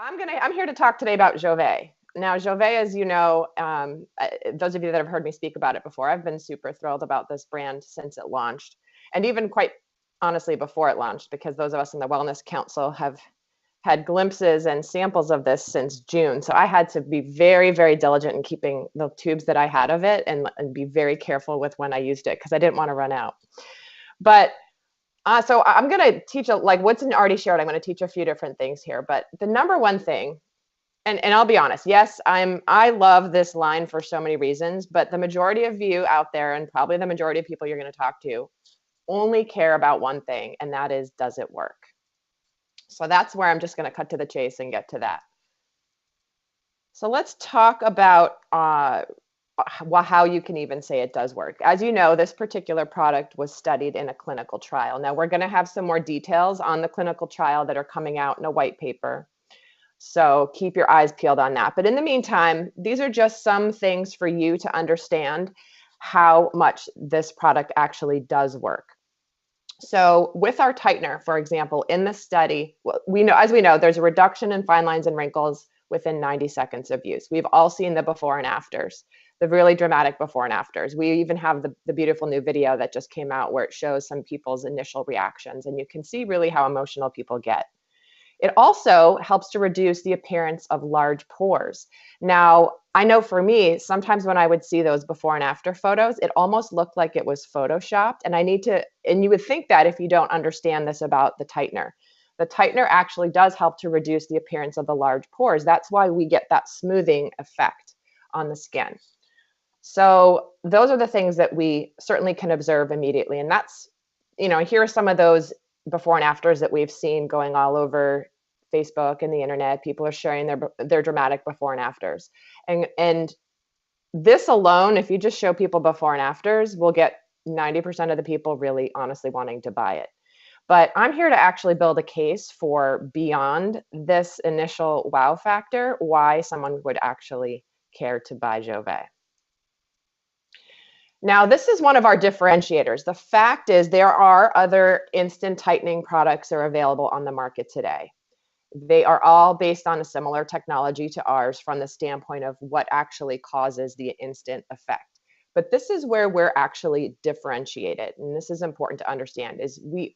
I'm here to talk today about Jouve. Now, Jouve, as you know, those of you that have heard me speak about it before, I've been super thrilled about this brand since it launched, and even quite honestly before it launched, because those of us in the Wellness Council have had glimpses and samples of this since June. So I had to be very, very diligent in keeping the tubes that I had of it and be very careful with when I used it because I didn't want to run out. But so I'm going to teach, like Woodson already shared, I'm going to teach a few different things here. But the number one thing, and I'll be honest, yes, I love this line for so many reasons, but the majority of you out there, and probably the majority of people you're going to talk to, only care about one thing, and that is, does it work? So that's where I'm just going to cut to the chase and get to that. So let's talk about how you can even say it does work. As you know, this particular product was studied in a clinical trial. Now we're going to have some more details on the clinical trial that are coming out in a white paper. So keep your eyes peeled on that. But in the meantime, these are just some things for you to understand how much this product actually does work. So with our tightener, for example, in the study, as we know, there's a reduction in fine lines and wrinkles within 90 seconds of use. We've all seen the before and afters, the really dramatic before and afters. We even have the beautiful new video that just came out where it shows some people's initial reactions, and you can see really how emotional people get. It also helps to reduce the appearance of large pores. Now, I know for me, sometimes when I would see those before and after photos, it almost looked like it was photoshopped. And you would think that if you don't understand this about the tightener. The tightener actually does help to reduce the appearance of the large pores. That's why we get that smoothing effect on the skin. So those are the things that we certainly can observe immediately. And that's, here are some of those before and afters that we've seen going all over Facebook and the internet. People are sharing their dramatic before and afters. And this alone, if you just show people before and afters, will get 90% of the people really honestly wanting to buy it. But I'm here to actually build a case for beyond this initial wow factor, why someone would actually care to buy Jouve. Now, this is one of our differentiators. The fact is there are other instant tightening products that are available on the market today. They are all based on a similar technology to ours from the standpoint of what actually causes the instant effect. But this is where we're actually differentiated. And this is important to understand, is we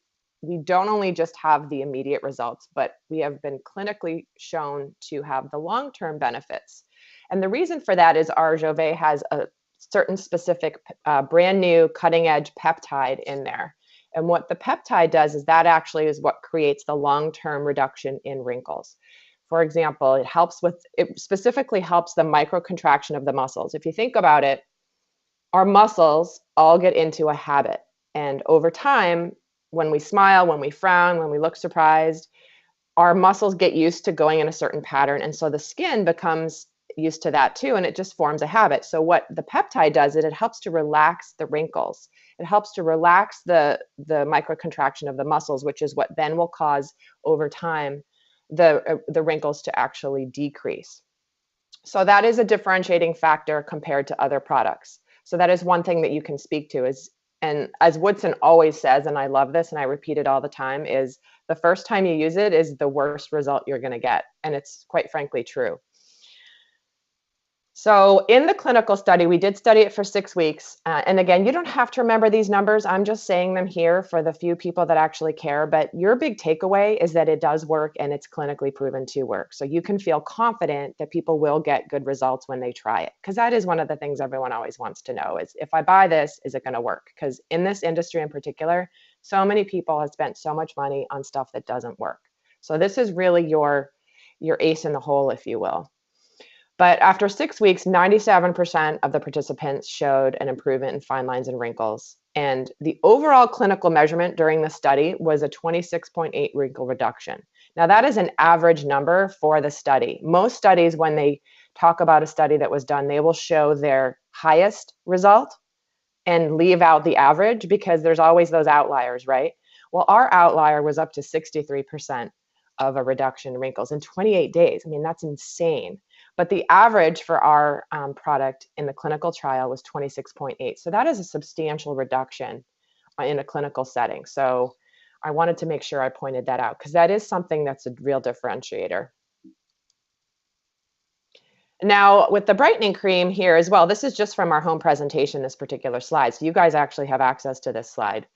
don't only just have the immediate results, but we have been clinically shown to have the long-term benefits. And the reason for that is our Jouve has a certain specific brand new cutting edge peptide in there. And what the peptide does is that actually is what creates the long-term reduction in wrinkles. For example, it specifically helps the microcontraction of the muscles. If you think about it, our muscles all get into a habit. And over time, when we smile, when we frown, when we look surprised, our muscles get used to going in a certain pattern. And so the skin becomes used to that too, and it just forms a habit. So what the peptide does is it helps to relax the wrinkles. It helps to relax the microcontraction of the muscles, which is what then will cause over time the wrinkles to actually decrease. So that is a differentiating factor compared to other products. So that is one thing that you can speak to is, and as Woodson always says, and I love this and I repeat it all the time, is the first time you use it is the worst result you're going to get. And it's quite frankly true. So in the clinical study, we did study it for 6 weeks. And again, you don't have to remember these numbers. I'm just saying them here for the few people that actually care. But your big takeaway is that it does work and it's clinically proven to work. So you can feel confident that people will get good results when they try it. Because that is one of the things everyone always wants to know is, if I buy this, is it going to work? Because in this industry in particular, so many people have spent so much money on stuff that doesn't work. So this is really your ace in the hole, if you will. But after 6 weeks, 97% of the participants showed an improvement in fine lines and wrinkles. And the overall clinical measurement during the study was a 26.8 wrinkle reduction. Now, that is an average number for the study. Most studies, when they talk about a study that was done, they will show their highest result and leave out the average because there's always those outliers, right? Well, our outlier was up to 63% of a reduction in wrinkles in 28 days. I mean, that's insane. But the average for our product in the clinical trial was 26.8. So that is a substantial reduction in a clinical setting. So I wanted to make sure I pointed that out because that is something that's a real differentiator. Now, with the brightening cream here as well, this is just from our home presentation, this particular slide. So you guys actually have access to this slide.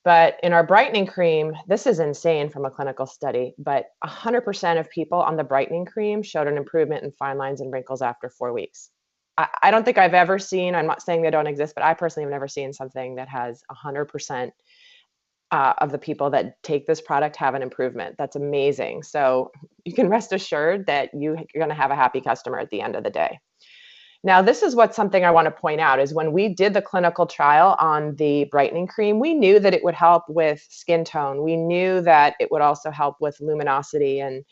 But in our brightening cream, this is insane from a clinical study, but 100% of people on the brightening cream showed an improvement in fine lines and wrinkles after 4 weeks. I don't think I've ever seen, I'm not saying they don't exist, but I personally have never seen something that has 100% of the people that take this product have an improvement. That's amazing. So you can rest assured that you're going to have a happy customer at the end of the day. Now, this is what something I want to point out is when we did the clinical trial on the brightening cream, we knew that it would help with skin tone. We knew that it would also help with luminosity and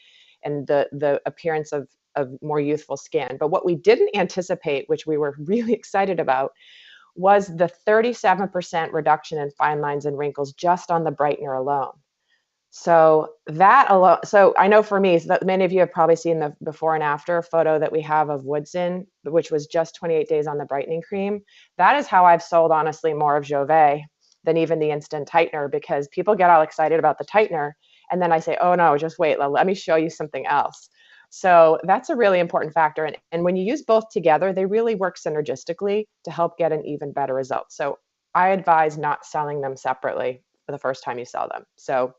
the appearance of more youthful skin. But what we didn't anticipate, which we were really excited about, was the 37% reduction in fine lines and wrinkles just on the brightener alone. So that alone, so I know for me, so many of you have probably seen the before and after photo that we have of Woodson, which was just 28 days on the brightening cream. That is how I've sold, honestly, more of Jouve than even the instant tightener, because people get all excited about the tightener. And then I say, oh no, just wait, let me show you something else. So that's a really important factor. And when you use both together, they really work synergistically to help get an even better result. So I advise not selling them separately for the first time you sell them. So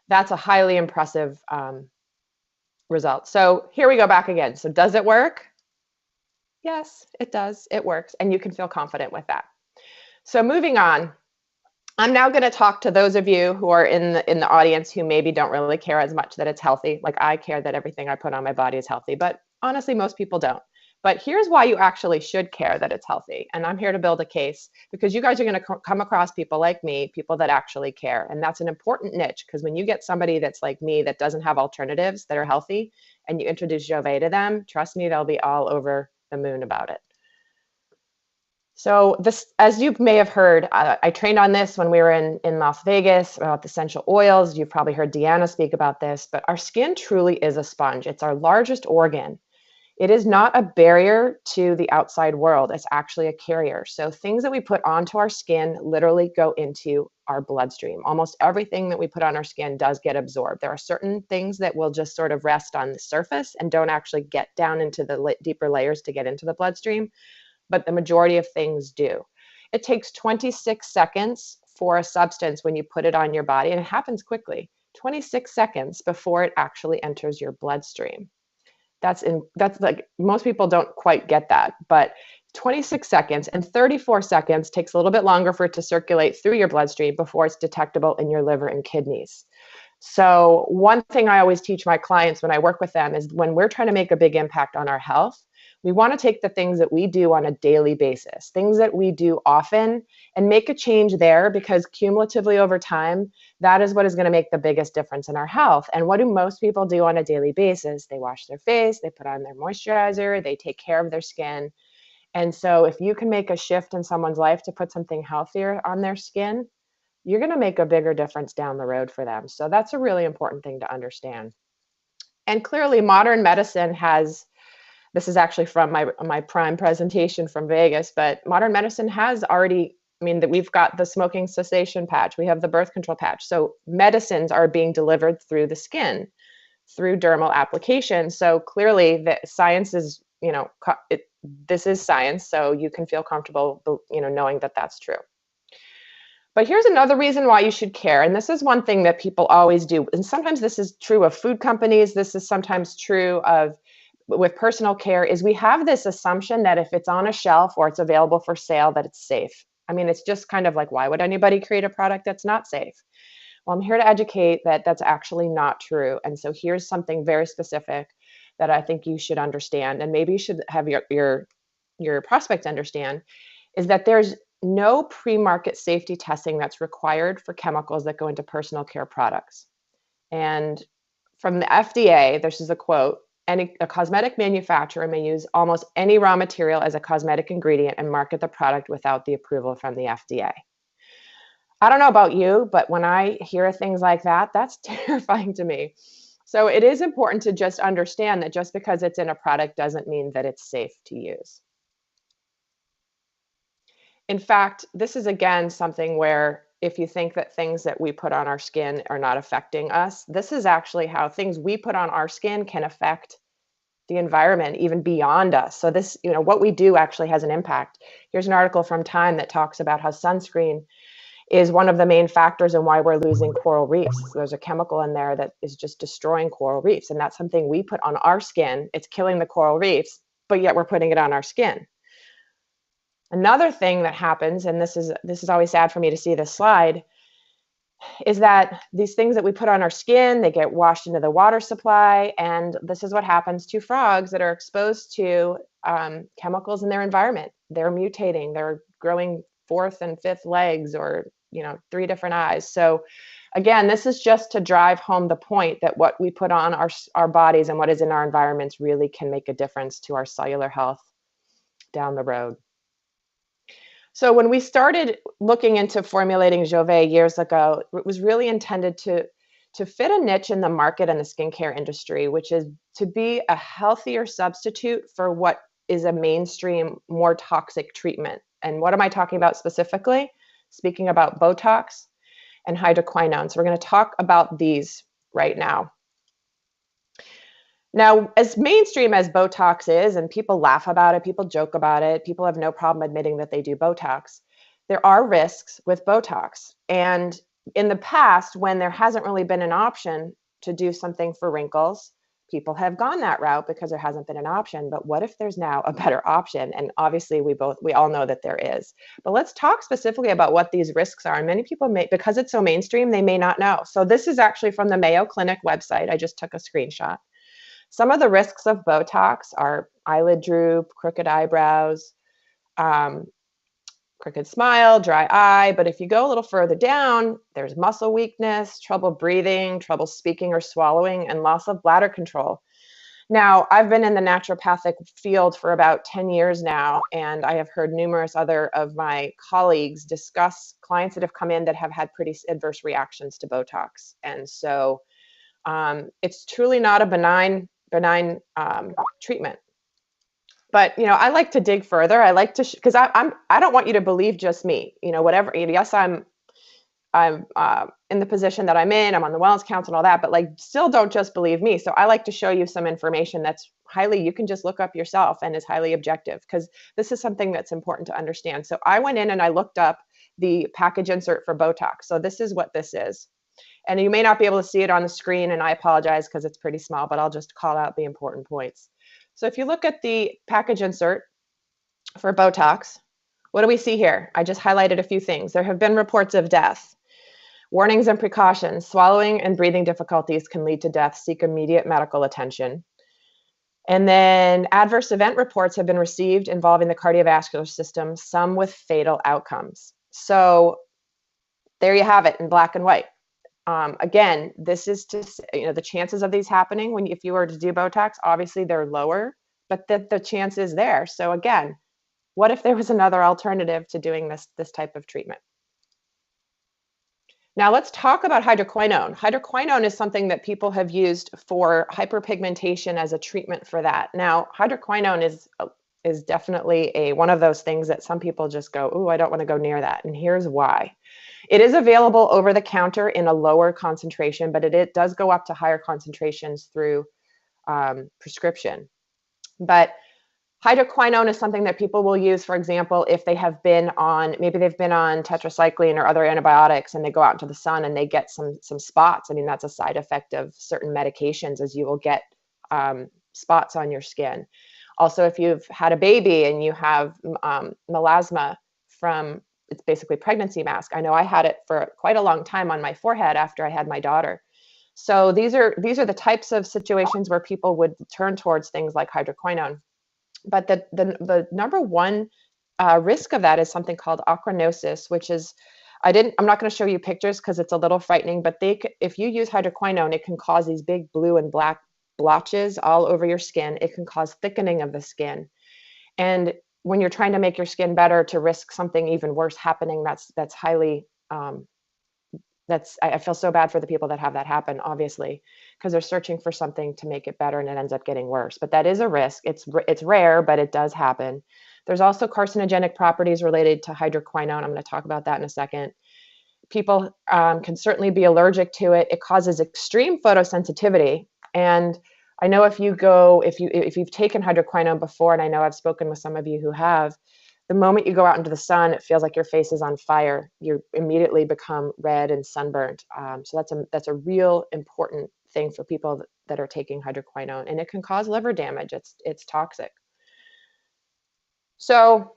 that's a highly impressive result. So here we go back again. So does it work? Yes, it does. It works. And you can feel confident with that. So moving on, I'm now going to talk to those of you who are in the audience who maybe don't really care as much that it's healthy. Like I care that everything I put on my body is healthy, but honestly, most people don't. But here's why you actually should care that it's healthy. And I'm here to build a case because you guys are going to come across people like me, people that actually care. And that's an important niche because when you get somebody that's like me that doesn't have alternatives that are healthy and you introduce Jouve to them, trust me, they'll be all over the moon about it. So this, as you may have heard, I trained on this when we were in Las Vegas about the essential oils. You've probably heard Deanna speak about this, but our skin truly is a sponge. It's our largest organ. It is not a barrier to the outside world. It's actually a carrier. So things that we put onto our skin literally go into our bloodstream. Almost everything that we put on our skin does get absorbed. There are certain things that will just sort of rest on the surface and don't actually get down into the deeper layers to get into the bloodstream, but the majority of things do. It takes 26 seconds for a substance when you put it on your body, and it happens quickly, 26 seconds before it actually enters your bloodstream. That's like, most people don't quite get that, but 26 seconds and 34 seconds takes a little bit longer for it to circulate through your bloodstream before it's detectable in your liver and kidneys. So one thing I always teach my clients when I work with them is when we're trying to make a big impact on our health, we want to take the things that we do on a daily basis, things that we do often, and make a change there, because cumulatively over time, that is what is going to make the biggest difference in our health. And what do most people do on a daily basis? They wash their face, they put on their moisturizer, they take care of their skin. And so if you can make a shift in someone's life to put something healthier on their skin, you're going to make a bigger difference down the road for them. So that's a really important thing to understand. And clearly modern medicine has, this is actually from my prime presentation from Vegas, but modern medicine has already, I mean, that we've got the smoking cessation patch, we have the birth control patch. So medicines are being delivered through the skin, through dermal application. So clearly the science is, this is science, so you can feel comfortable, knowing that that's true. But here's another reason why you should care. And this is one thing that people always do. And sometimes this is true of food companies. This is sometimes true of with personal care, is we have this assumption that if it's on a shelf or it's available for sale, that it's safe. I mean, it's just kind of like, why would anybody create a product that's not safe? Well, I'm here to educate that that's actually not true. And so here's something very specific that I think you should understand, and maybe you should have your prospects understand, is that there's no pre-market safety testing that's required for chemicals that go into personal care products. And from the FDA, this is a quote, a cosmetic manufacturer may use almost any raw material as a cosmetic ingredient and market the product without the approval from the FDA. I don't know about you, but when I hear things like that, that's terrifying to me. So it is important to just understand that just because it's in a product doesn't mean that it's safe to use. In fact, this is again something where if you think that things that we put on our skin are not affecting us, this is actually how things we put on our skin can affect the environment, even beyond us. So this, what we do actually has an impact. Here's an article from Time that talks about how sunscreen is one of the main factors in why we're losing coral reefs. There's a chemical in there that is just destroying coral reefs, and that's something we put on our skin. It's killing the coral reefs, but yet we're putting it on our skin. Another thing that happens, and this is always sad for me to see this slide, is that these things that we put on our skin, they get washed into the water supply, and this is what happens to frogs that are exposed to chemicals in their environment. They're mutating, they're growing fourth and fifth legs, or 3 different eyes. So again, this is just to drive home the point that what we put on our bodies and what is in our environments really can make a difference to our cellular health down the road. So when we started looking into formulating Jouve years ago, it was really intended to fit a niche in the market and the skincare industry, which is to be a healthier substitute for what is a mainstream, more toxic treatment. And what am I talking about specifically? Speaking about Botox and hydroquinone. So we're going to talk about these right now. Now, as mainstream as Botox is, and people laugh about it, people joke about it, people have no problem admitting that they do Botox, there are risks with Botox. And in the past, when there hasn't really been an option to do something for wrinkles, people have gone that route because there hasn't been an option. But what if there's now a better option? And obviously we all know that there is. But let's talk specifically about what these risks are. And many people may, because it's so mainstream, they may not know. So this is actually from the Mayo Clinic website. I just took a screenshot. Some of the risks of Botox are eyelid droop, crooked eyebrows, crooked smile, dry eye. But if you go a little further down, there's muscle weakness, trouble breathing, trouble speaking or swallowing, and loss of bladder control. Now, I've been in the naturopathic field for about 10 years now, and I have heard numerous other of my colleagues discuss clients that have come in that have had pretty adverse reactions to Botox. And so it's truly not a benign treatment. But I like to dig further. I like to because I don't want you to believe just me. Whatever. Yes, I'm in the position that I'm in. I'm on the Wellness Council and all that. But still, don't just believe me. So I like to show you some information that's you can just look up yourself and is highly objective, because this is something that's important to understand. So I went in and I looked up the package insert for Botox. So this is what this is. And you may not be able to see it on the screen, and I apologize because it's pretty small, but I'll just call out the important points. So if you look at the package insert for Botox, what do we see here? I just highlighted a few things. There have been reports of death. Warnings and precautions. Swallowing and breathing difficulties can lead to death. Seek immediate medical attention. And then adverse event reports have been received involving the cardiovascular system, some with fatal outcomes. So there you have it in black and white. Again, this is to, the chances of these happening if you were to do Botox, obviously they're lower, but the chance is there. So again, what if there was another alternative to doing this type of treatment? Now let's talk about hydroquinone. Hydroquinone is something that people have used for hyperpigmentation as a treatment for that. Now, hydroquinone is definitely one of those things that some people just go, "Ooh, I don't want to go near that." And here's why. It is available over the counter in a lower concentration, but it does go up to higher concentrations through prescription. But hydroquinone is something that people will use, for example, if they have been on, maybe they've been on tetracycline or other antibiotics and they go out into the sun and they get some spots. I mean, that's a side effect of certain medications, as you will get spots on your skin. Also, if you've had a baby and you have melasma from, it's basically pregnancy mask. I know I had it for quite a long time on my forehead after I had my daughter. So these are the types of situations where people would turn towards things like hydroquinone. But the number one risk of that is something called acronosis, which is, I'm not going to show you pictures because it's a little frightening, but if you use hydroquinone, it can cause these big blue and black blotches all over your skin. It can cause thickening of the skin. And when you're trying to make your skin better, to risk something even worse happening, that's highly, I feel so bad for the people that have that happen, obviously, because they're searching for something to make it better and it ends up getting worse. But that is a risk. It's rare, but it does happen. There's also carcinogenic properties related to hydroquinone. I'm going to talk about that in a second. People can certainly be allergic to it. It causes extreme photosensitivity. And I know if you've taken hydroquinone before, and I know I've spoken with some of you who have, the moment you go out into the sun, it feels like your face is on fire. You immediately become red and sunburned. So that's a real important thing for people that are taking hydroquinone, and it can cause liver damage. It's toxic. So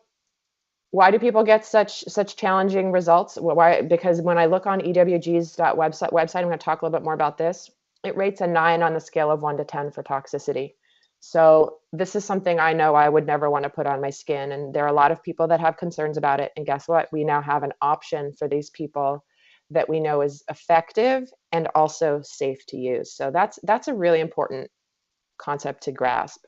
why do people get such challenging results? Why? Because when I look on EWG's website, I'm going to talk a little bit more about this. It rates a 9 on the scale of 1 to 10 for toxicity. So this is something I know I would never want to put on my skin. And there are a lot of people that have concerns about it. And guess what? We now have an option for these people that we know is effective and also safe to use. So that's a really important concept to grasp.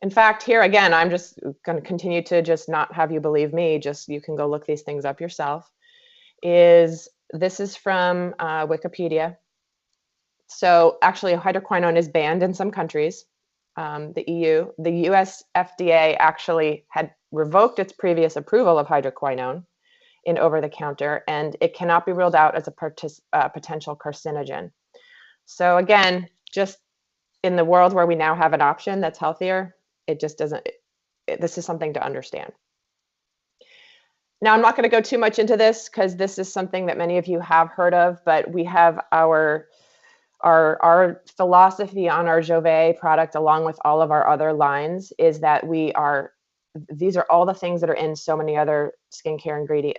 In fact, here again, I'm just going to continue to just not have you believe me, just you can go look these things up yourself. This is from Wikipedia. So actually, hydroquinone is banned in some countries. The EU, the US FDA actually had revoked its previous approval of hydroquinone in over-the-counter, and it cannot be ruled out as a potential carcinogen. So again, just in the world where we now have an option that's healthier, it just doesn't, this is something to understand. Now, I'm not going to go too much into this because this is something that many of you have heard of, but we have our philosophy on our Jouve product, along with all of our other lines, is that these are all the things that are in so many other skincare ingredient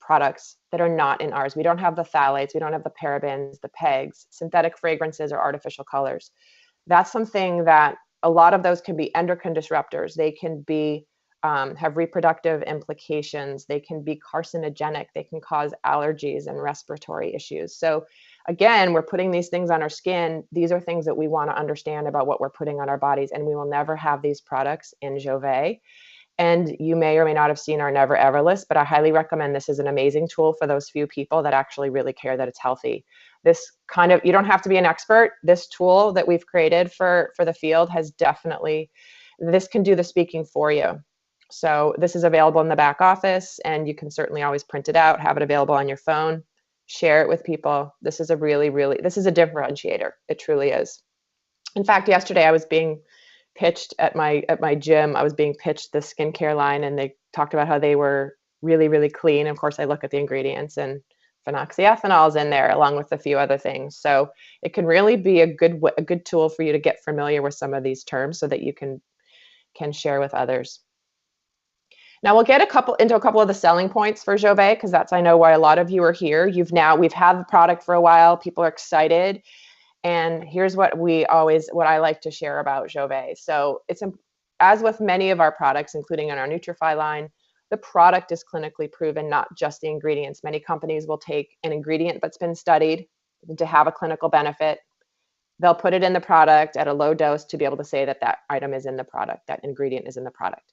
products that are not in ours. We don't have the phthalates, we don't have the parabens, the PEGs, synthetic fragrances, or artificial colors. That's something that a lot of those can be endocrine disruptors. They can be have reproductive implications. They can be carcinogenic. They can cause allergies and respiratory issues. So again, we're putting these things on our skin. These are things that we want to understand about what we're putting on our bodies, and we will never have these products in Jouve. And you may or may not have seen our Never Ever list, but I highly recommend this is an amazing tool for those few people that actually really care that it's healthy. This kind of, you don't have to be an expert. This tool that we've created for the field has definitely, this can do the speaking for you. So this is available in the back office, and you can certainly always print it out, have it available on your phone, share it with people. This is a this is a differentiator. It truly is. In fact, yesterday I was being pitched at my gym. I was being pitched the skincare line, and they talked about how they were really, really clean. Of course, I look at the ingredients, and phenoxyethanol is in there along with a few other things. So it can really be a good tool for you to get familiar with some of these terms so that you can share with others. Now we'll get into a couple of the selling points for Jouve, because that's, I know, why a lot of you are here. We've had the product for a while. People are excited. And here's what I like to share about Jouve. So it's, as with many of our products, including in our Nutrify line, the product is clinically proven, not just the ingredients. Many companies will take an ingredient that's been studied to have a clinical benefit. They'll put it in the product at a low dose to be able to say that that item is in the product, that ingredient is in the product.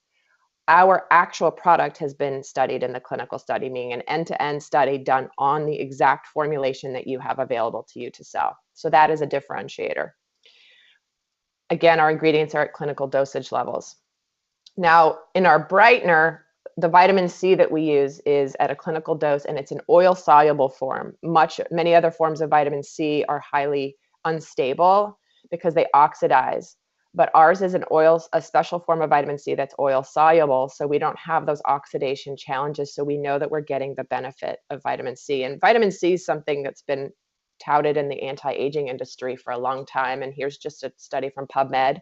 Our actual product has been studied in the clinical study, meaning an end-to-end study done on the exact formulation that you have available to you to sell. So that is a differentiator. Again, our ingredients are at clinical dosage levels. Now, in our brightener, the vitamin C that we use is at a clinical dose, and it's an oil-soluble form. Many other forms of vitamin C are highly unstable because they oxidize. But ours is a special form of vitamin C that's oil soluble, so we don't have those oxidation challenges. So we know that we're getting the benefit of vitamin C. And vitamin C is something that's been touted in the anti-aging industry for a long time. And here's just a study from PubMed.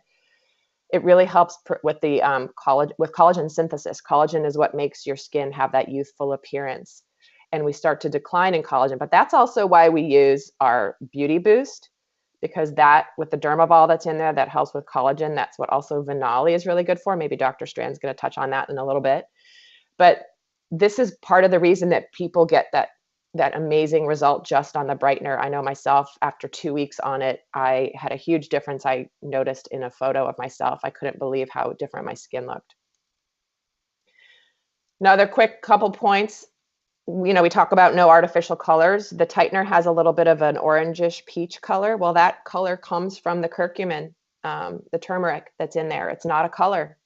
It really helps with the collagen synthesis. Collagen is what makes your skin have that youthful appearance. And we start to decline in collagen. But that's also why we use our Beauty Boost, because that, with the Dermavol that's in there, that helps with collagen. That's what also Venali is really good for. Maybe Dr. Strand's going to touch on that in a little bit. But this is part of the reason that people get that amazing result just on the brightener. I know myself, after 2 weeks on it, I had a huge difference. I noticed in a photo of myself. I couldn't believe how different my skin looked. Another quick couple points. We talk about no artificial colors. The tightener has a little bit of an orangish peach color. Well, that color comes from the curcumin, the turmeric that's in there. It's not a color.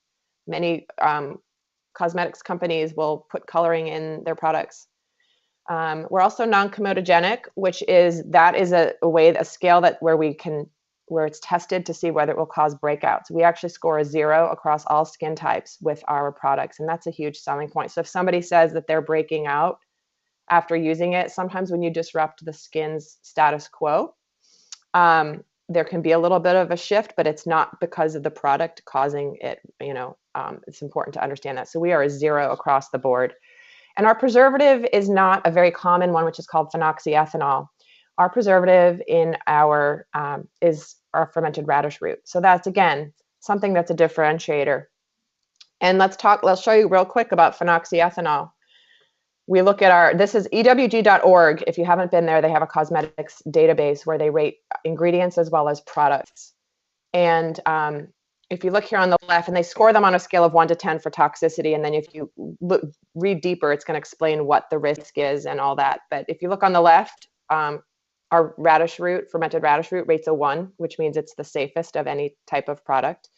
Many cosmetics companies will put coloring in their products. We're also non-comedogenic, which is a scale where we can where it's tested to see whether it will cause breakouts. We actually score a 0 across all skin types with our products, and that's a huge selling point. So if somebody says that they're breaking out after using it, sometimes when you disrupt the skin's status quo, there can be a little bit of a shift, but it's not because of the product causing it. It's important to understand that. So we are a 0 across the board. And our preservative is not a very common one, which is called phenoxyethanol. Our preservative in our is our fermented radish root. So that's, again, something that's a differentiator. And let's show you real quick about phenoxyethanol. We look at this is ewg.org. If you haven't been there, they have a cosmetics database where they rate ingredients as well as products. And if you look here on the left, and they score them on a scale of 1 to 10 for toxicity. And then if you read deeper, it's going to explain what the risk is and all that. But if you look on the left, our radish root, fermented radish root, rates a 1, which means it's the safest of any type of product.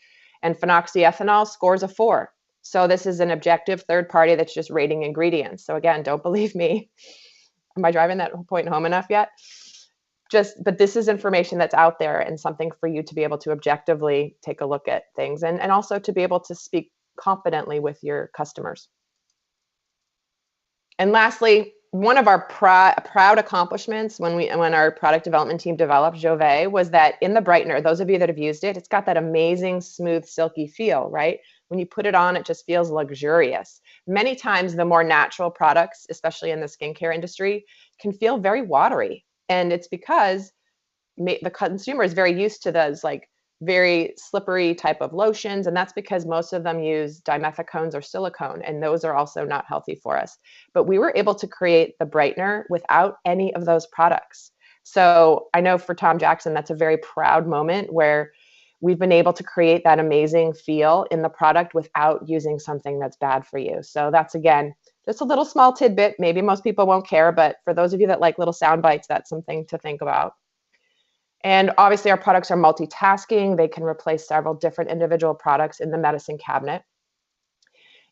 And phenoxyethanol scores a 4. So this is an objective third party that's just rating ingredients. So again, don't believe me. Am I driving that point home enough yet? But this is information that's out there and something for you to be able to objectively take a look at things, and also to be able to speak confidently with your customers. And lastly, one of our proud accomplishments when our product development team developed Jouve was that in the brightener, those of you that have used it, it's got that amazing, smooth, silky feel, right? When you put it on, it just feels luxurious. Many times the more natural products, especially in the skincare industry, can feel very watery. And it's because the consumer is very used to those like very slippery type of lotions. And that's because most of them use dimethicones or silicone, and those are also not healthy for us. But we were able to create the brightener without any of those products. So I know for Tom Jackson, that's a very proud moment where we've been able to create that amazing feel in the product without using something that's bad for you. So that's, again, just a little small tidbit. Maybe most people won't care, but for those of you that like little sound bites, that's something to think about. And obviously our products are multitasking. They can replace several different individual products in the medicine cabinet.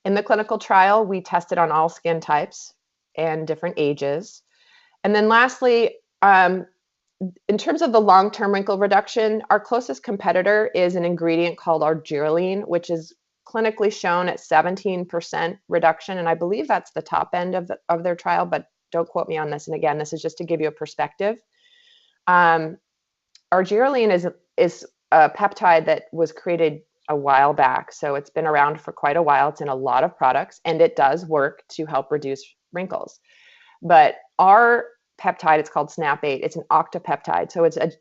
In the clinical trial, we tested on all skin types and different ages. And then lastly, in terms of the long-term wrinkle reduction, our closest competitor is an ingredient called argireline, which is clinically shown at 17% reduction. And I believe that's the top end of their trial, but don't quote me on this. And again, this is just to give you a perspective. Argireline is a peptide that was created a while back. So it's been around for quite a while. It's in a lot of products, and it does work to help reduce wrinkles. But our peptide, it's called SNAP8. It's an octapeptide. So it's a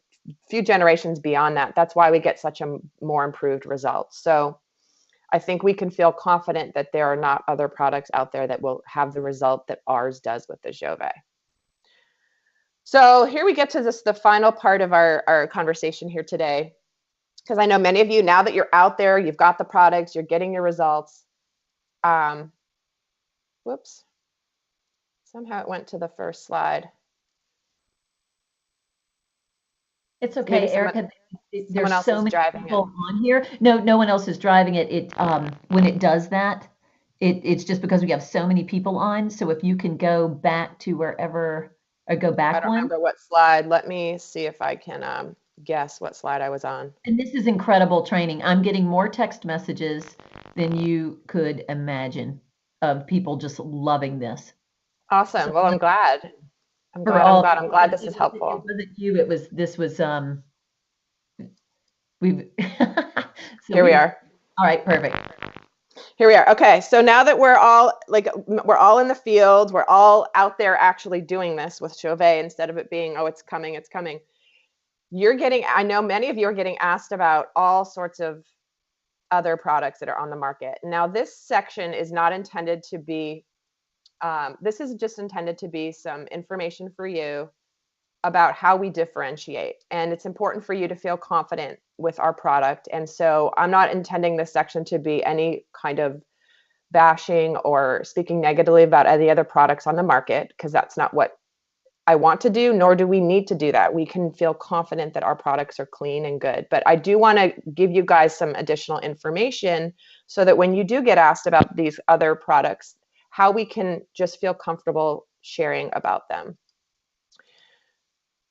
few generations beyond that. That's why we get such a more improved result. So I think we can feel confident that there are not other products out there that will have the result that ours does with the Jouve. So here we get to the final part of our conversation here today, because I know many of you, now that you're out there, you've got the products, you're getting your results. Whoops. Somehow it went to the first slide. It's okay, Erica. There's so many people on here. No one else is driving it. When it does that, it's just because we have so many people on. So if you can go back to wherever, or go back one. I don't remember what slide. Let me see if I can guess what slide I was on. And this is incredible training. I'm getting more text messages than you could imagine of people just loving this. Awesome. Well, I'm glad. I'm glad this is helpful. It wasn't you. This was we've here we are. All right, perfect. Here we are. Okay, so now that we're all in the field, we're all out there actually doing this with Jouve instead of it being, oh, it's coming. I know many of you are getting asked about all sorts of other products that are on the market. Now, this section is not intended to be, this is just intended to be some information for you about how we differentiate. And it's important for you to feel confident with our product. And so I'm not intending this section to be any kind of bashing or speaking negatively about any other products on the market, because that's not what I want to do, nor do we need to do that. We can feel confident that our products are clean and good. But I do want to give you guys some additional information so that when you do get asked about these other products, how we can just feel comfortable sharing about them.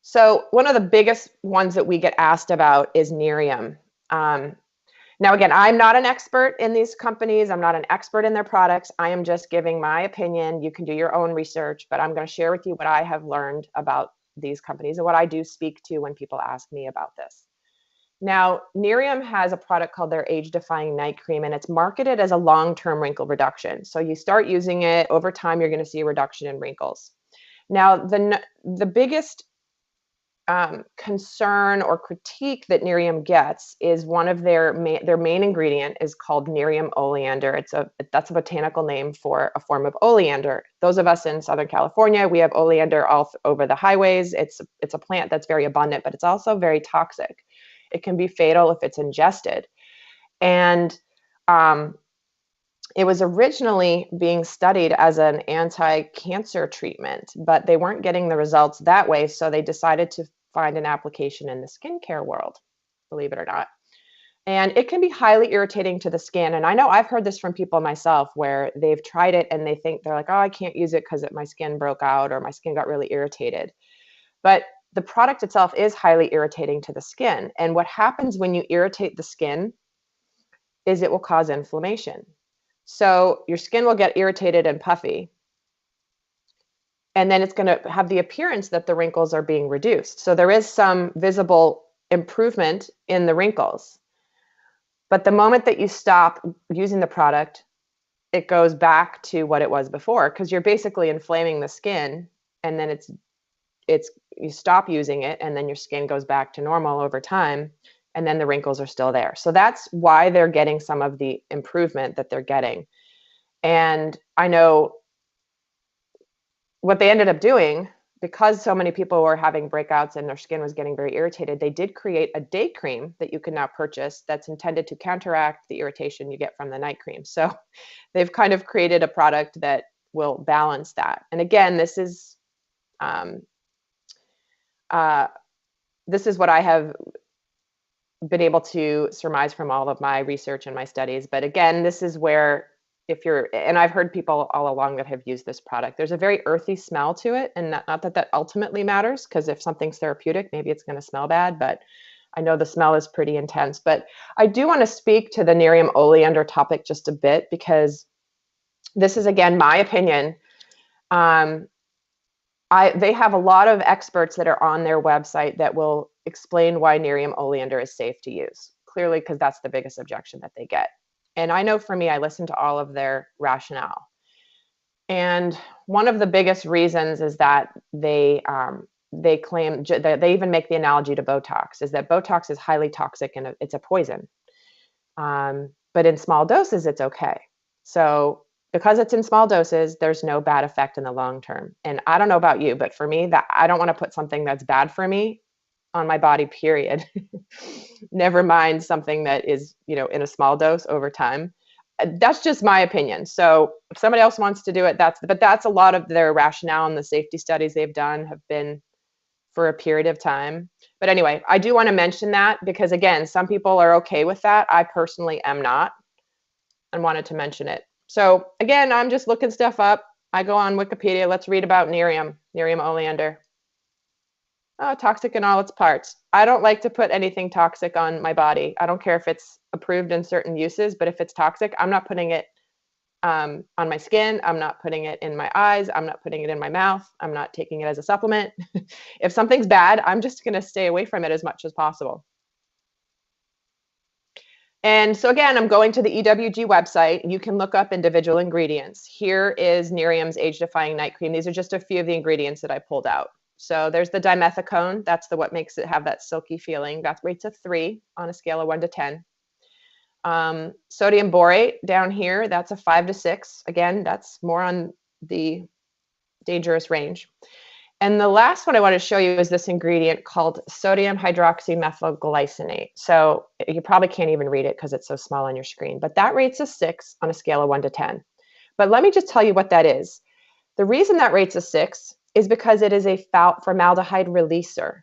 So one of the biggest ones that we get asked about is Nerium. Now, again, I'm not an expert in these companies. I'm not an expert in their products. I am just giving my opinion. You can do your own research, but I'm going to share with you what I have learned about these companies and what I do speak to when people ask me about this. Now, Nerium has a product called their age-defying night cream, and it's marketed as a long-term wrinkle reduction. So you start using it, over time, you're going to see a reduction in wrinkles. Now, the biggest concern or critique that Nerium gets is one of their main ingredient is called Nerium oleander. That's a botanical name for a form of oleander. Those of us in Southern California, we have oleander all over the highways. It's a plant that's very abundant, but it's also very toxic. It can be fatal if it's ingested. And it was originally being studied as an anti-cancer treatment, but they weren't getting the results that way, so they decided to find an application in the skincare world, believe it or not. And it can be highly irritating to the skin. And I know I've heard this from people myself where they've tried it and they're like, oh, I can't use it because my skin broke out or my skin got really irritated. But the product itself is highly irritating to the skin. And what happens when you irritate the skin is it will cause inflammation. So your skin will get irritated and puffy. And then it's going to have the appearance that the wrinkles are being reduced. So there is some visible improvement in the wrinkles. But the moment that you stop using the product, it goes back to what it was before, because you're basically inflaming the skin, and then you stop using it, and then your skin goes back to normal over time, and then the wrinkles are still there. So that's why they're getting some of the improvement that they're getting. And I know what they ended up doing, because so many people were having breakouts and their skin was getting very irritated, they did create a day cream that you can now purchase that's intended to counteract the irritation you get from the night cream. So they've kind of created a product that will balance that. And again, this is what I have been able to surmise from all of my research and my studies. But again, this is where and I've heard people all along that have used this product, there's a very earthy smell to it. And not that ultimately matters, because if something's therapeutic, maybe it's going to smell bad, but I know the smell is pretty intense. But I do want to speak to the Nerium oleander topic just a bit, because this is, again, my opinion. They have a lot of experts that are on their website that will explain why Nerium oleander is safe to use, clearly, because that's the biggest objection that they get. And I know for me, I listened to all of their rationale. And one of the biggest reasons is that they claim that they even make the analogy to Botox, is that Botox is highly toxic and it's a poison. But in small doses, it's okay. So because it's in small doses, there's no bad effect in the long term. And I don't know about you, but for me, that I don't want to put something that's bad for me on my body, period. Never mind something that is, in a small dose over time. That's just my opinion. So if somebody else wants to do it, that's a lot of their rationale, and the safety studies they've done have been for a period of time. But anyway, I do want to mention that because, again, some people are okay with that. I personally am not, and wanted to mention it. So again, I'm just looking stuff up. I go on Wikipedia. Let's read about Nerium oleander. Toxic in all its parts. I don't like to put anything toxic on my body. I don't care if it's approved in certain uses, but if it's toxic, I'm not putting it on my skin. I'm not putting it in my eyes. I'm not putting it in my mouth. I'm not taking it as a supplement. If something's bad, I'm just going to stay away from it as much as possible. And so again, I'm going to the EWG website. You can look up individual ingredients. Here is Nerium's age-defying night cream. These are just a few of the ingredients that I pulled out. So there's the dimethicone. That's what makes it have that silky feeling. That rates a 3 on a scale of 1 to 10. Sodium borate down here, that's a 5 to 6. Again, that's more on the dangerous range. And the last one I want to show you is this ingredient called sodium hydroxymethylglycinate. So you probably can't even read it because it's so small on your screen, but that rates a 6 on a scale of 1 to 10. But let me just tell you what that is. The reason that rates a 6 is because it is a formaldehyde releaser.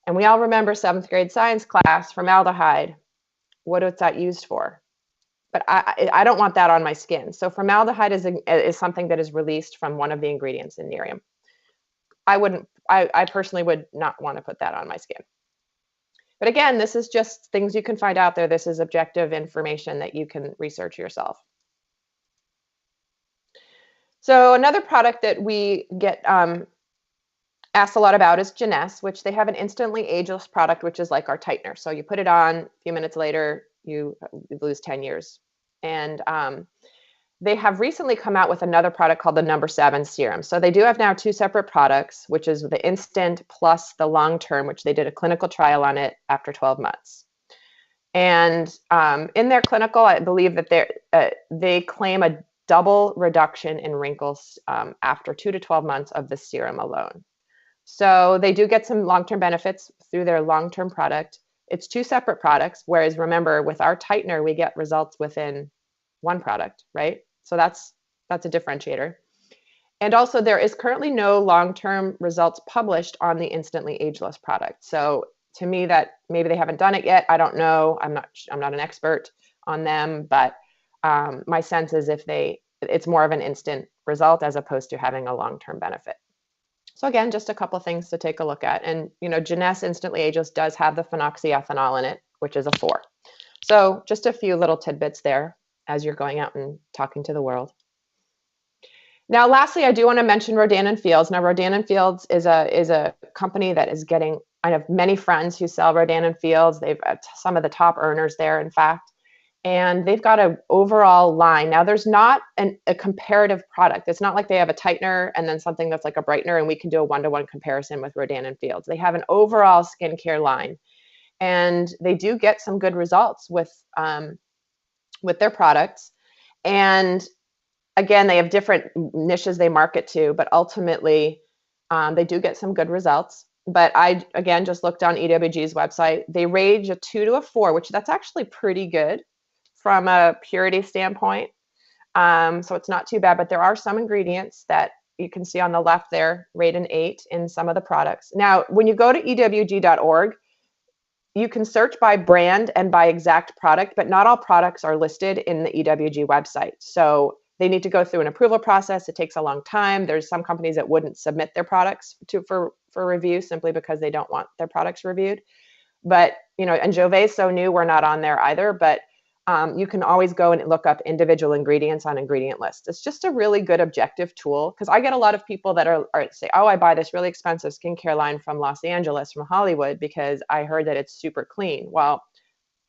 And we all remember 7th grade science class, formaldehyde. What is that used for? But I don't want that on my skin. So formaldehyde is something that is released from one of the ingredients in Nerium. I wouldn't I personally would not want to put that on my skin. But again, this is just things you can find out there. This is objective information that you can research yourself. So another product that we get asked a lot about is Jeunesse, which they have an instantly ageless product, which is like our tightener. So you put it on, a few minutes later, you lose 10 years. And they have recently come out with another product called the No. 7 serum. So they do have now 2 separate products, which is the instant plus the long term, which they did a clinical trial on it after 12 months. And in their clinical, I believe that they claim a double reduction in wrinkles after 2 to 12 months of the serum alone. So they do get some long-term benefits through their long-term product. It's 2 separate products, whereas remember, with our tightener, we get results within 1 product, right? So that's a differentiator. And also, there is currently no long-term results published on the instantly ageless product. So to me, that maybe they haven't done it yet. I don't know. I'm not an expert on them, but my sense is it's more of an instant result as opposed to having a long-term benefit. So again, just a couple of things to take a look at. And, Jeunesse Instantly Ageless does have the phenoxyethanol in it, which is a 4. So just a few little tidbits there as you're going out and talking to the world. Now, lastly, I do want to mention Rodan & Fields. Now, Rodan & Fields is a company that is getting, I have many friends who sell Rodan & Fields. They've some of the top earners there, in fact. And they've got an overall line. Now, there's not a comparative product. It's not like they have a tightener and then something that's like a brightener, and we can do a one-to-one comparison with Rodan & Fields. They have an overall skincare line, and they do get some good results with their products. And again, they have different niches they market to, but ultimately, they do get some good results. But I, again, just looked on EWG's website. They range a 2 to a 4, which that's actually pretty good from a purity standpoint. So it's not too bad, but there are some ingredients that you can see on the left there, rate an 8 in some of the products. Now, when you go to ewg.org, you can search by brand and by exact product, but not all products are listed in the EWG website. So they need to go through an approval process. It takes a long time. There's some companies that wouldn't submit their products for review simply because they don't want their products reviewed. But, and Jouve is so new, we're not on there either, but you can always go and look up individual ingredients on ingredient lists. It's just a really good objective tool, because I get a lot of people that are say, oh, I buy this really expensive skincare line from Los Angeles, from Hollywood, because I heard that it's super clean. Well,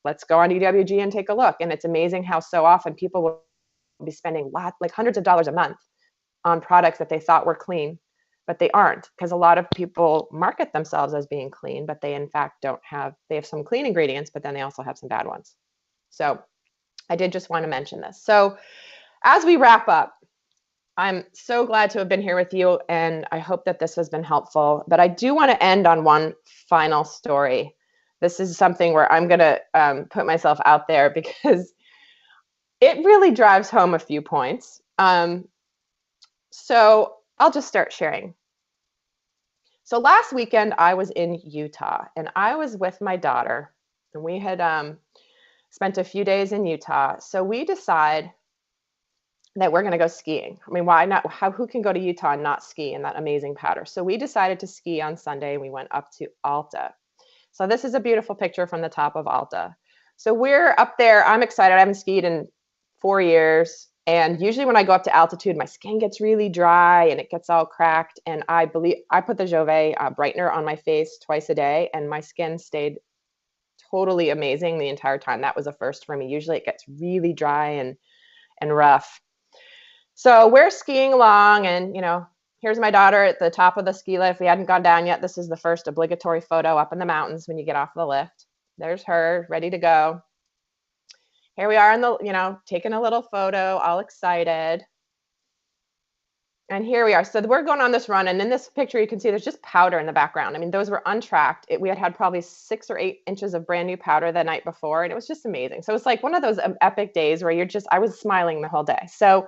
let's go on EWG and take a look. And it's amazing how so often people will be spending like hundreds of dollars a month on products that they thought were clean, but they aren't, because a lot of people market themselves as being clean, but they in fact they have some clean ingredients, but then they also have some bad ones. So I did just want to mention this. So as we wrap up, I'm so glad to have been here with you, and I hope that this has been helpful. But I do want to end on one final story. This is something where I'm going to put myself out there because it really drives home a few points. So I'll just start sharing. So last weekend, I was in Utah, and I was with my daughter, and we had spent a few days in Utah. So we decide that we're going to go skiing. I mean, why not? Who can go to Utah and not ski in that amazing powder? So we decided to ski on Sunday. We went up to Alta. So this is a beautiful picture from the top of Alta. So we're up there. I'm excited. I haven't skied in 4 years. And usually when I go up to altitude, my skin gets really dry and it gets all cracked. And I put the Jouve brightener on my face twice a day, and my skin stayed totally amazing the entire time. That was a first for me. Usually it gets really dry and rough. So we're skiing along, and here's my daughter at the top of the ski lift. We hadn't gone down yet. This is the first obligatory photo up in the mountains when you get off the lift. There's her ready to go. Here we are in the, taking a little photo, all excited. And here we are. So we're going on this run, and in this picture, you can see there's just powder in the background. I mean, those were untracked. We had probably 6 or 8 inches of brand new powder the night before, and it was just amazing. So it's like one of those epic days where I was smiling the whole day. So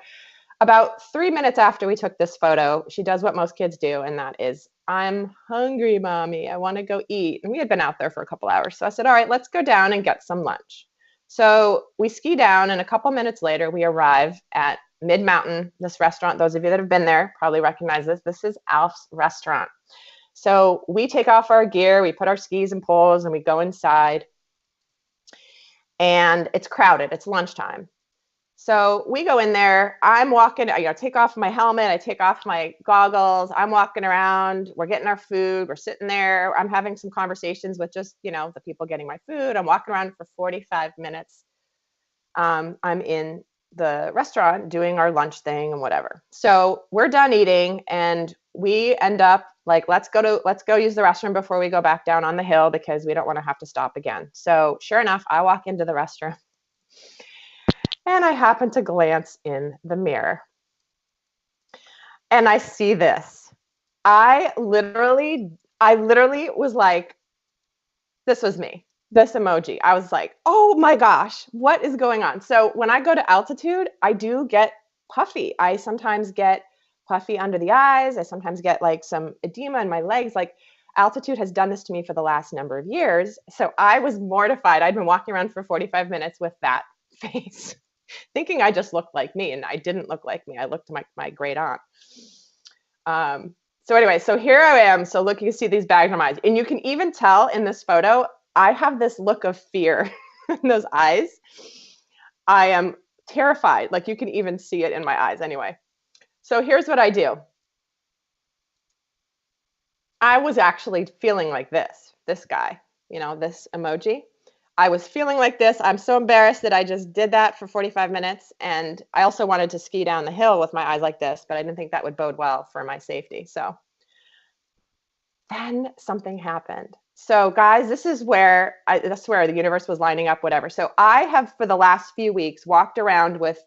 about 3 minutes after we took this photo, she does what most kids do, and that is, I'm hungry, Mommy. I want to go eat. And we had been out there for a couple hours. So I said, all right, let's go down and get some lunch. So we ski down, and a couple minutes later, we arrive at Mid-Mountain, this restaurant. Those of you that have been there probably recognize this. This is Alf's restaurant. So we take off our gear, we put our skis and poles, and we go inside. And it's crowded. It's lunchtime. So we go in there. I'm walking, take off my helmet. I take off my goggles. I'm walking around. We're getting our food. We're sitting there. I'm having some conversations with just, the people getting my food. I'm walking around for 45 minutes. I'm in the restaurant doing our lunch thing and whatever. So we're done eating and we end up like, let's go use the restroom before we go back down on the hill because we don't want to have to stop again. So sure enough, I walk into the restroom and I happen to glance in the mirror and I see this. I literally was like, this was me. This emoji. I was like, oh my gosh, what is going on? So when I go to altitude, I do get puffy. I sometimes get puffy under the eyes. I sometimes get like some edema in my legs. Like altitude has done this to me for the last number of years. So I was mortified. I'd been walking around for 45 minutes with that face, thinking I just looked like me, and I didn't look like me. I looked like my great aunt. So anyway, so here I am. So look, you see these bags on my eyes, and you can even tell in this photo, I have this look of fear in those eyes. I am terrified. Like you can even see it in my eyes anyway. So here's what I do. I was actually feeling like this guy, this emoji. I was feeling like this. I'm so embarrassed that I just did that for 45 minutes. And I also wanted to ski down the hill with my eyes like this, but I didn't think that would bode well for my safety. So then something happened. So guys, this is where that's where the universe was lining up, whatever. So I have for the last few weeks walked around with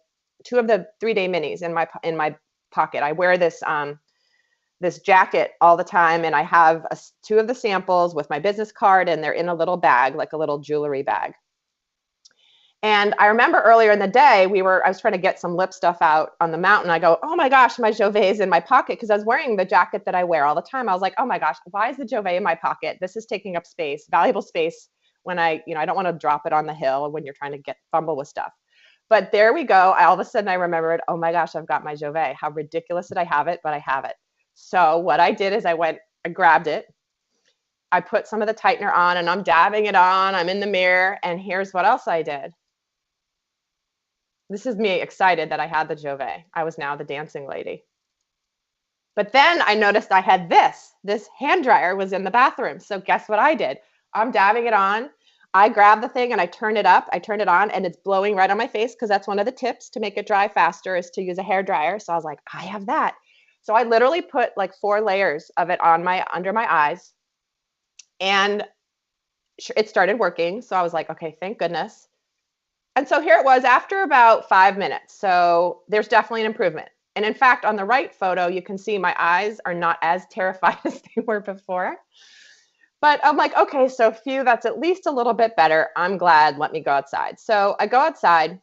2 of the 3-day minis in my pocket. I wear this this jacket all the time, and I have 2 of the samples with my business card, and they're in a little bag, like a little jewelry bag. And I remember earlier in the day, I was trying to get some lip stuff out on the mountain. I go, oh my gosh, my Jouve is in my pocket, because I was wearing the jacket that I wear all the time. I was like, oh my gosh, why is the Jouve in my pocket? This is taking up space, valuable space, when I don't want to drop it on the hill when you're trying to fumble with stuff. But there we go. All of a sudden I remembered, oh my gosh, I've got my Jouve. How ridiculous that I have it, but I have it. So what I did is I grabbed it. I put some of the tightener on, and I'm dabbing it on. I'm in the mirror, and here's what else I did. This is me excited that I had the Jouve. I was now the dancing lady. But then I noticed I had this hand dryer was in the bathroom. So guess what I did? I'm dabbing it on. I grab the thing and I turn it up. I turn it on, and it's blowing right on my face, because that's one of the tips to make it dry faster is to use a hair dryer. So I was like, I have that. So I literally put like 4 layers of it under my eyes, and it started working. So I was like, okay, thank goodness. And so here it was after about 5 minutes. So there's definitely an improvement. And in fact, on the right photo, you can see my eyes are not as terrified as they were before. But I'm like, okay, so phew, that's at least a little bit better. I'm glad. Let me go outside. So I go outside,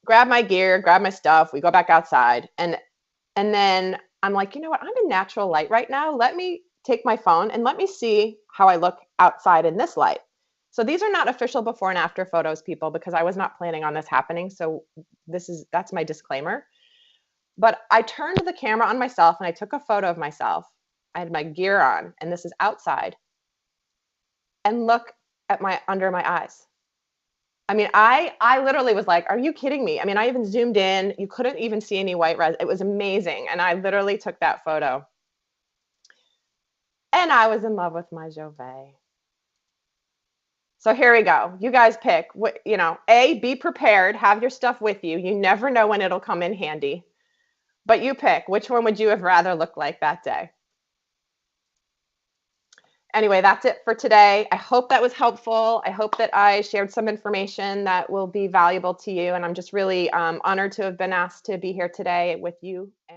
grab my gear, grab my stuff. We go back outside. And then I'm like, you know what? I'm in natural light right now. Let me take my phone and let me see how I look outside in this light. So these are not official before and after photos, people, because I was not planning on this happening. So that's my disclaimer. But I turned the camera on myself and I took a photo of myself. I had my gear on, and this is outside. And look at under my eyes. I mean, I literally was like, are you kidding me? I mean, I even zoomed in. You couldn't even see any white res. It was amazing. And I literally took that photo. And I was in love with my Jouve. So here we go. You guys pick. A, be prepared. Have your stuff with you. You never know when it'll come in handy. But you pick. Which one would you have rather looked like that day? Anyway, that's it for today. I hope that was helpful. I hope that I shared some information that will be valuable to you. And I'm just really honored to have been asked to be here today with you.